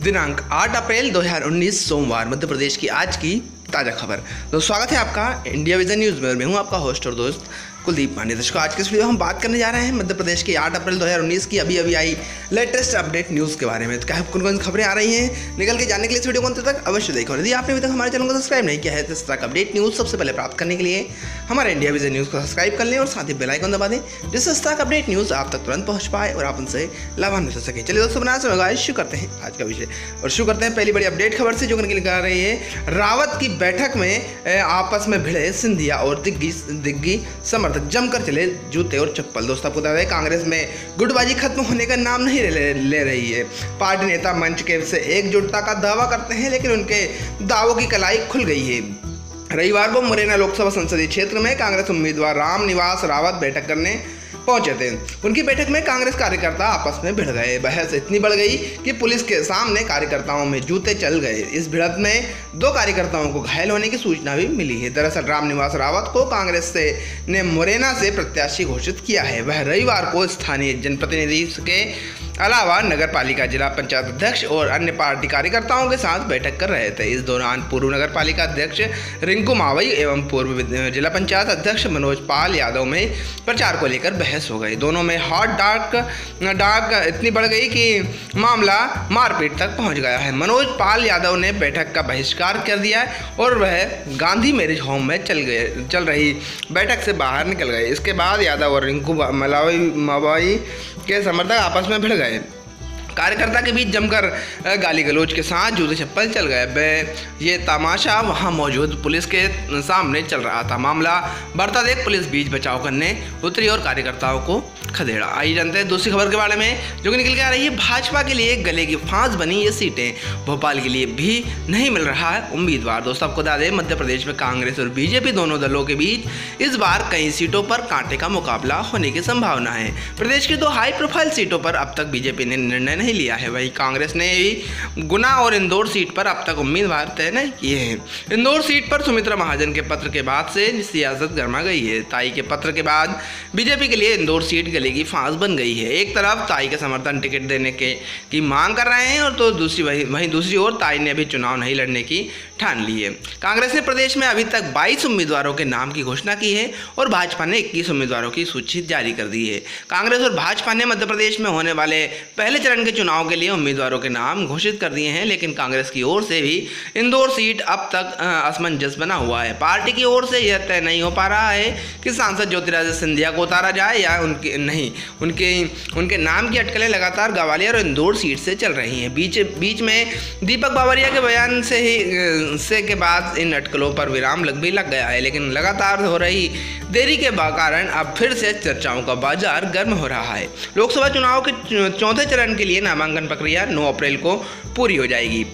दिनांक 8 अप्रैल 2019 सोमवार मध्य प्रदेश की आज की ताज़ा खबर। तो स्वागत है आपका इंडिया विजन न्यूज़ में। मैं हूं आपका होस्ट और दोस्त कुलदीप पांडे। दर्शकों, आज के इस वीडियो में हम बात करने जा रहे हैं मध्य प्रदेश के 8 अप्रैल 2019 की अभी आई लेटेस्ट अपडेट न्यूज़ के बारे में। तो क्या कौन कौन खबरें आ रही हैं निकल के जानने के लिए इस वीडियो को अंत तक अवश्य देखो। यदि आपने अभी तक हमारे चैनल को सब्सक्राइब नहीं किया है तो इस तरह का अपडेट न्यूज़ सबसे पहले प्राप्त करने के लिए हमारे इंडिया विजन न्यूज़ को सब्सक्राइब कर लें और साथ ही बेल आइकन दबा दें, जिससे इस तरह का अपडेट न्यूज़ आप तक तुरंत पहुँच पाए और आप उनसे लाभान्वित हो सके। चलिए दोस्तों, बना समय शुरू करते हैं आज का विषय और शुरू करते हैं पहली बड़ी अपडेट खबर से, जो निकल आ रही है रावत की बैठक में आपस में भिड़े सिंधिया और दिग्गी समर्थक जमकर चले जूते और चप्पल। दोस्तों, आपको बता दें कांग्रेस में गुटबाजी खत्म होने का नाम नहीं ले रही है। पार्टी नेता मंच के से एकजुटता का दावा करते हैं, लेकिन उनके दावों की कलाई खुल गई है। रविवार को मुरैना लोकसभा संसदीय क्षेत्र में कांग्रेस उम्मीदवार रामनिवास रावत बैठक करने पहुंचे थे। उनकी बैठक में कांग्रेस कार्यकर्ता आपस में भिड़ गए। बहस इतनी बढ़ गई कि पुलिस के सामने कार्यकर्ताओं में जूते चल गए। इस भिड़ंत में 2 कार्यकर्ताओं को घायल होने की सूचना भी मिली है। दरअसल रामनिवास रावत को कांग्रेस ने मुरैना से प्रत्याशी घोषित किया है। वह रविवार को स्थानीय जनप्रतिनिधि के अलावा नगर पालिका, जिला पंचायत अध्यक्ष और अन्य पार्टी कार्यकर्ताओं के साथ बैठक कर रहे थे। इस दौरान पूर्व नगर पालिका अध्यक्ष रिंकू मावई एवं पूर्व जिला पंचायत अध्यक्ष मनोज पाल यादव में प्रचार को लेकर बहस हो गई। दोनों में हॉट डाक इतनी बढ़ गई कि मामला मारपीट तक पहुंच गया है। मनोज पाल यादव ने बैठक का बहिष्कार कर दिया और वह गांधी मैरिज होम में चल रही बैठक से बाहर निकल गए। इसके बाद यादव और रिंकू मावई के समर्थक आपस में भिड़ गए। कार्यकर्ता के बीच जमकर गाली गलौज के साथ जूते चप्पल चल गए। ये तमाशा वहां मौजूद पुलिस के सामने चल रहा था। मामला बढ़ता देख पुलिस बीच बचाव करने उतरी और कार्यकर्ताओं को खदेड़ा। आइए जानते हैं दूसरी खबर के बारे में, जो कि निकल के आ रही है। भाजपा के लिए गले की फांस बनी ये सीटें, भोपाल के लिए भी नहीं मिल रहा है उम्मीदवार। दोस्तों, आपको बता दें मध्य प्रदेश में कांग्रेस और बीजेपी दोनों दलों के बीच इस बार कई सीटों पर कांटे का मुकाबला होने की संभावना है। प्रदेश की 2 हाई प्रोफाइल सीटों पर अब तक बीजेपी ने निर्णय नहीं लिया है। वहीं कांग्रेस ने भी गुना और इंदौर सीट पर अब तक उम्मीदवार तय नहीं किए हैं। इंदौर सीट पर सुमित्रा महाजन के पत्र के बाद से सियासत गर्मा गई है। ताई के पत्र के बाद बीजेपी के लिए इंदौर सीट गले की फांस बन गई है। एक तरफ ताई के समर्थन टिकट देने की मांग कर रहे हैं और तो वहीं दूसरी ओर ताई ने अभी चुनाव नहीं लड़ने की ठान ली है। कांग्रेस ने प्रदेश में अभी तक 22 उम्मीदवारों के नाम की घोषणा की है और भाजपा ने 21 उम्मीदवारों की सूची जारी कर दी है। कांग्रेस और भाजपा ने मध्य प्रदेश में होने वाले पहले चरण के चुनाव के लिए उम्मीदवारों के नाम घोषित कर दिए हैं, लेकिन कांग्रेस की ओर से भी इंदौर सीट अब तक असमंजस बना हुआ है। पार्टी की ओर से यह तय नहीं हो पा रहा है कि सांसद ज्योतिरादित्य सिंधिया को उतारा जाए या उनके नाम की अटकलें लगातार ग्वालियर और इंदौर सीट से चल रही हैं। बीच में दीपक बावरिया के बयान से के बाद इन अटकलों पर विराम लग गया है, लेकिन लगातार हो रही देरी के कारण अब फिर से चर्चाओं का बाजार गर्म हो रहा है। लोकसभा चुनाव के 4थे चरण के लिए नामांकन प्रक्रिया 9 अप्रैल को पूरी हो जाएगी।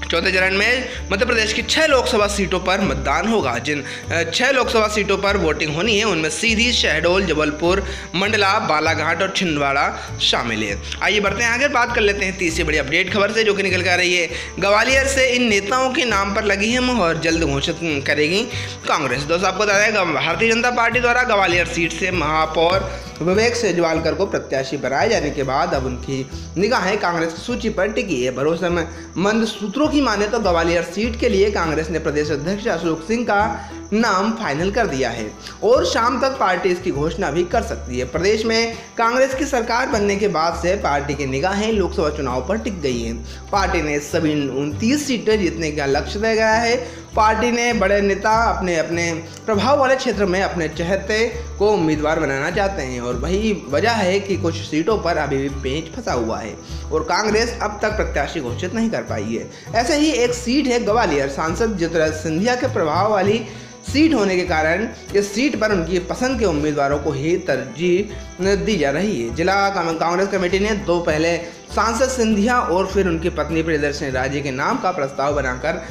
4थे चरण में मध्य प्रदेश की 6 लोकसभा सीटों पर मतदान होगा। जिन 6 लोकसभा सीटों पर वोटिंग होनी है उनमें सीधी, शहडोल, जबलपुर, मंडला, बालाघाट और छिंदवाड़ा शामिल है। आइए बढ़ते हैं आगे, बात कर लेते हैं तीसरी बड़ी अपडेट खबर से, जो कि निकल कर आ रही है। ग्वालियर से इन नेताओं के नाम पर लगी है मुहर, जल्द घोषित करेगी कांग्रेस। दोस्तों, आपको बता दें भारतीय जनता पार्टी द्वारा ग्वालियर सीट से महापौर विवेक सेजवालकर को प्रत्याशी बनाए जाने के बाद अब उनकी निगाहें कांग्रेस की सूची पर टिकी है। भरोसेमंद सूत्रों की माने तो ग्वालियर सीट के लिए कांग्रेस ने प्रदेश अध्यक्ष अशोक सिंह का नाम फाइनल कर दिया है और शाम तक पार्टी इसकी घोषणा भी कर सकती है। प्रदेश में कांग्रेस की सरकार बनने के बाद से पार्टी की निगाहें लोकसभा चुनाव पर टिक गई हैं। पार्टी ने सभी 29 सीटें जीतने का लक्ष्य तय किया है। पार्टी ने बड़े नेता अपने प्रभाव वाले क्षेत्र में अपने चहेते को उम्मीदवार बनाना चाहते हैं और वही वजह है कि कुछ सीटों पर अभी भी पेंच फंसा हुआ है और कांग्रेस अब तक प्रत्याशी घोषित नहीं कर पाई है। ऐसे ही एक सीट है ग्वालियर। सांसद ज्योतिरादित्य सिंधिया के प्रभाव वाली सीट होने के कारण इस सीट पर उनकी पसंद के उम्मीदवारों को ही तरजीह दी जा रही है। जिला कांग्रेस कमेटी ने 2 पहले सांसद सिंधिया और फिर उनकी पत्नी प्रियदर्शनी राजे के नाम का प्रस्ताव बनाकर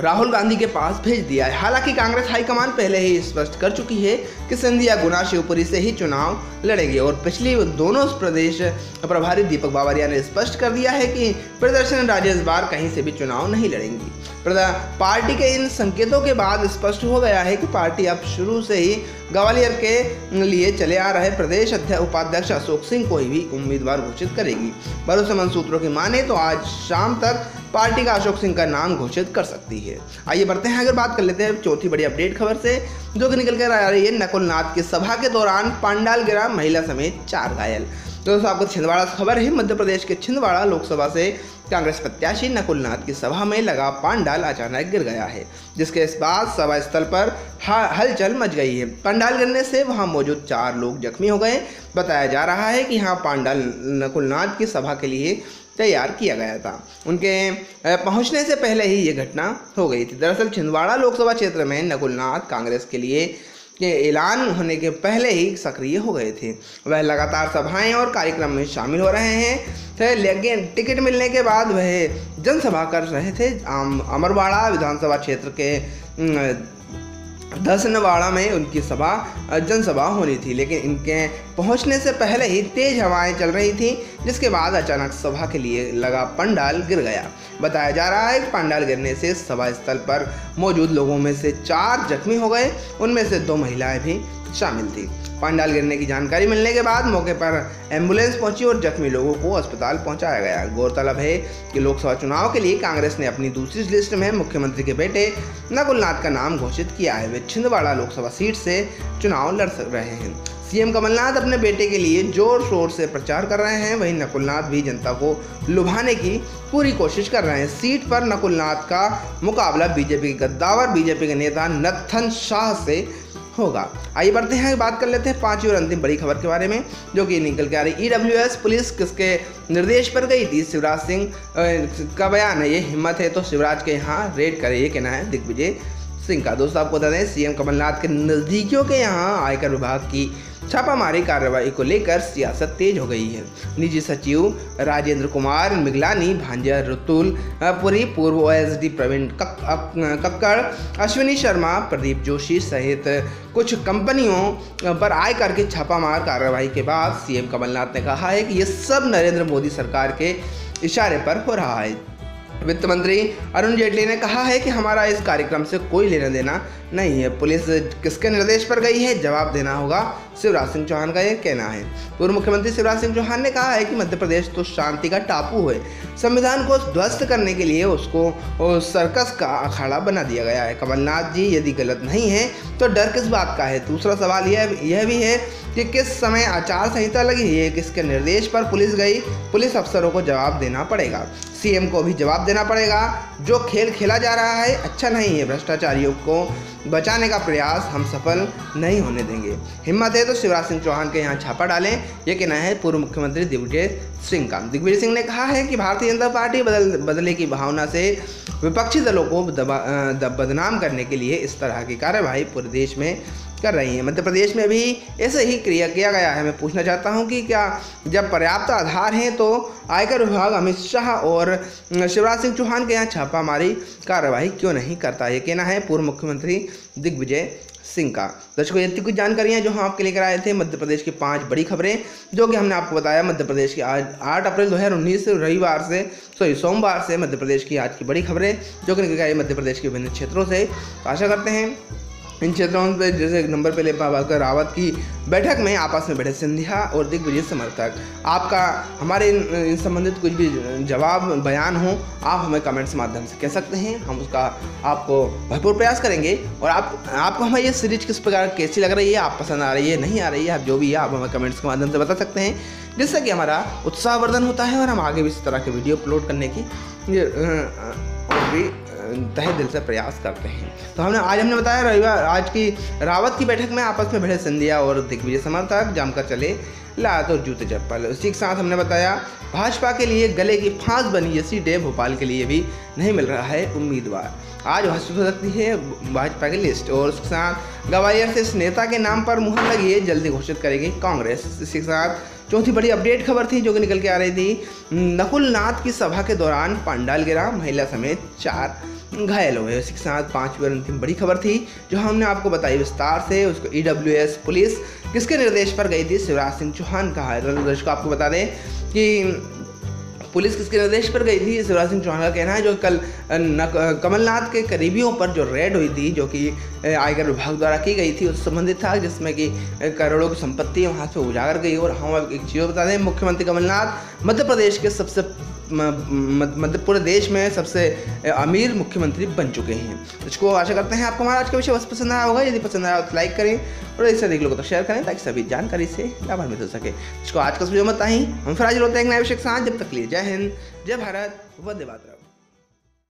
राहुल गांधी के पास भेज दिया है। हालांकि कांग्रेस हाईकमान पहले ही स्पष्ट कर चुकी है कि सिंधिया गुना शिवपुरी से ही चुनाव लड़ेंगे और पिछली दोनों प्रदेश प्रभारी दीपक बावरिया ने स्पष्ट कर दिया है कि प्रियदर्शनी राजे इस बार कहीं से भी चुनाव नहीं लड़ेंगी। पार्टी के इन संकेतों के बाद स्पष्ट हो गया है कि पार्टी अब शुरू से ही ग्वालियर के लिए चले आ रहे प्रदेश उपाध्यक्ष अशोक सिंह को ही भी उम्मीदवार घोषित करेगी। भरोसेमंद सूत्रों की माने तो आज शाम तक पार्टी का अशोक सिंह का नाम घोषित कर सकती है। आइए बढ़ते हैं, अगर बात कर लेते हैं चौथी बड़ी अपडेट खबर से, जो कि निकल कर आ रही है नकुलनाथ की सभा के दौरान पंडाल गिरा, महिला समेत 4 घायल। दोस्तों आपको छिंदवाड़ा से खबर है। मध्य प्रदेश के छिंदवाड़ा लोकसभा से कांग्रेस प्रत्याशी नकुलनाथ की सभा में लगा पंडाल अचानक गिर गया है, जिसके बाद सभा स्थल पर हलचल मच गई है। पंडाल गिरने से वहां मौजूद 4 लोग जख्मी हो गए। बताया जा रहा है कि यहाँ पंडाल नकुलनाथ की सभा के लिए तैयार किया गया था। उनके पहुंचने से पहले ही ये घटना हो गई थी। दरअसल छिंदवाड़ा लोकसभा क्षेत्र में नकुलनाथ कांग्रेस के लिए के ऐलान होने के पहले ही सक्रिय हो गए थे। वह लगातार सभाएं और कार्यक्रम में शामिल हो रहे हैं, लेकिन टिकट मिलने के बाद वह जनसभा कर रहे थे। अमरवाड़ा विधानसभा क्षेत्र के दसनवाड़ा में उनकी जनसभा होनी थी, लेकिन इनके पहुंचने से पहले ही तेज हवाएं चल रही थी, जिसके बाद अचानक सभा के लिए लगा पंडाल गिर गया। बताया जा रहा है कि पंडाल गिरने से सभा स्थल पर मौजूद लोगों में से 4 जख्मी हो गए, उनमें से 2 महिलाएं भी शामिल थी। पंडाल गिरने की जानकारी मिलने के बाद मौके पर एम्बुलेंस पहुंची और जख्मी लोगों को अस्पताल पहुंचाया गया। गौरतलब है कि लोकसभा चुनाव के लिए कांग्रेस ने अपनी दूसरी लिस्ट में मुख्यमंत्री के बेटे नकुलनाथ का नाम घोषित किया है। वे छिंदवाड़ा लोकसभा सीट से चुनाव लड़ रहे हैं। सीएम कमलनाथ अपने बेटे के लिए जोर शोर से प्रचार कर रहे हैं, वहीं नकुलनाथ भी जनता को लुभाने की पूरी कोशिश कर रहे हैं। सीट पर नकुलनाथ का मुकाबला बीजेपी के गद्दावर बीजेपी के नेता नत्थन शाह से होगा। आइए बढ़ते हैं, बात कर लेते हैं 5वीं और अंतिम बड़ी खबर के बारे में, जो कि निकल के आ रही। ईडब्ल्यूएस पुलिस किसके निर्देश पर गई थी? शिवराज सिंह का बयान है, ये हिम्मत है तो शिवराज के यहाँ रेड करे, ये कहना है दिग्विजय सिंह का। दोस्तों आपको बता दें, सीएम कमलनाथ के नज़दीकियों के यहाँ आयकर विभाग की छापामारी कार्रवाई को लेकर सियासत तेज हो गई है। निजी सचिव राजेंद्र कुमार मिगलानी, भांजा रतुल पुरी, पूर्व ओएसडी प्रवीण कक्कड़, अश्विनी शर्मा, प्रदीप जोशी सहित कुछ कंपनियों पर आयकर की छापामार कार्रवाई के बाद सीएम कमलनाथ ने कहा है कि ये सब नरेंद्र मोदी सरकार के इशारे पर हो रहा है। वित्त मंत्री अरुण जेटली ने कहा है कि हमारा इस कार्यक्रम से कोई लेना देना नहीं है। पुलिस किसके निर्देश पर गई है, जवाब देना होगा, शिवराज सिंह चौहान का यह कहना है। पूर्व मुख्यमंत्री शिवराज सिंह चौहान ने कहा है कि मध्य प्रदेश तो शांति का टापू है, संविधान को ध्वस्त करने के लिए उसको सर्कस का अखाड़ा बना दिया गया है। कमलनाथ जी यदि गलत नहीं है तो डर किस बात का है? दूसरा सवाल यह भी है कि किस समय आचार संहिता लगी है, किसके निर्देश पर पुलिस गई? पुलिस अफसरों को जवाब देना पड़ेगा, सीएम को भी जवाब देना पड़ेगा। जो खेल खेला जा रहा है अच्छा नहीं है। भ्रष्टाचारियों को बचाने का प्रयास हम सफल नहीं होने देंगे। हिम्मत है तो शिवराज सिंह चौहान के यहाँ छापा डालें, यह कहना है पूर्व मुख्यमंत्री दिग्विजय सिंह का। दिग्विजय सिंह ने कहा है कि भारतीय जनता पार्टी बदले की भावना से विपक्षी दलों को बदनाम करने के लिए इस तरह की कार्यवाही पूरे देश में कर रही है। मध्य प्रदेश में भी ऐसे ही क्रिया किया गया है। मैं पूछना चाहता हूं कि क्या जब पर्याप्त आधार हैं तो आयकर विभाग अमित शाह और शिवराज सिंह चौहान के यहाँ छापामारी कार्रवाई क्यों नहीं करता? ये कहना है पूर्व मुख्यमंत्री दिग्विजय सिंह का। दर्शकों, इतनी कुछ जानकारियां जो हम आपके लेकर आए थे मध्य प्रदेश की 5 बड़ी खबरें, जो कि हमने आपको बताया मध्य प्रदेश की आज 8 अप्रैल 2019 सोमवार से मध्य प्रदेश की आज की बड़ी खबरें, जो कि निकल आई मध्य प्रदेश के विभिन्न क्षेत्रों से। आशा करते हैं इन क्षेत्रों पे जैसे नंबर पे लेकर रावत की बैठक में आपस में बैठे सिंधिया और दिग्विजय समर्थक, आपका हमारे इन संबंधित कुछ भी जवाब बयान हो, आप हमें कमेंट्स माध्यम से कह सकते हैं। हम उसका आपको भरपूर प्रयास करेंगे। और आपको हमें ये सीरीज किस प्रकार कैसी लग रही है, आप पसंद आ रही है, नहीं आ रही है, आप जो भी है आप हमें कमेंट्स के माध्यम से बता सकते हैं, जिससे कि हमारा उत्साहवर्धन होता है और हम आगे भी इस तरह के वीडियो अपलोड करने की तहे दिल से प्रयास करते हैं। तो हमने बताया रविवार आज की रावत की बैठक में आपस में भिड़े सिंधिया और दिग्विजय समर्थक, जमकर चले लात और जूते चप्पल। उसी के साथ हमने बताया भाजपा के लिए गले की फांस बनी ये सीटें भोपाल के लिए भी नहीं मिल रहा है उम्मीदवार। आज घोषित हो सकती है भाजपा की लिस्ट, और उसके साथ ग्वालियर से इस नेता के नाम पर मुहर लगी है, जल्दी घोषित करेगी कांग्रेस। इसी के साथ चौथी बड़ी अपडेट खबर थी जो कि निकल के आ रही थी, नकुलनाथ की सभा के दौरान पंडाल गिरा, महिला समेत 4 घायल हुए। इसी के साथ 5वीं और अंतिम बड़ी खबर थी जो हमने आपको बताई विस्तार से। उसको ईडब्ल्यूएस पुलिस किसके निर्देश पर गई थी? शिवराज सिंह चौहान का है। दर्शकों आपको बता दें कि पुलिस किसके निर्देश पर गई थी? शिवराज सिंह चौहान का कहना है। जो कल कमलनाथ के करीबियों पर जो रेड हुई थी, जो कि आयकर विभाग द्वारा की गई थी, उससे संबंधित था, जिसमें कि करोड़ों की संपत्ति वहाँ से उजागर गई। और हम अब एक चीज़ बता दें, मुख्यमंत्री कमलनाथ मध्य प्रदेश के पूरे देश में सबसे अमीर मुख्यमंत्री बन चुके हैं। इसको आशा करते हैं आपको हमारा आज का विषय बस पसंद आया होगा। यदि पसंद आया तो लाइक करें और इससे अधिक लोगों तक शेयर करें, ताकि सभी जानकारी से लाभान्वित हो सके। इसको आज का वीडियो मत ही हम फिर आज होते हैं एक नए विषय के साथ। जब तक लिए जय हिंद, जय भारत, वंदे मातरम।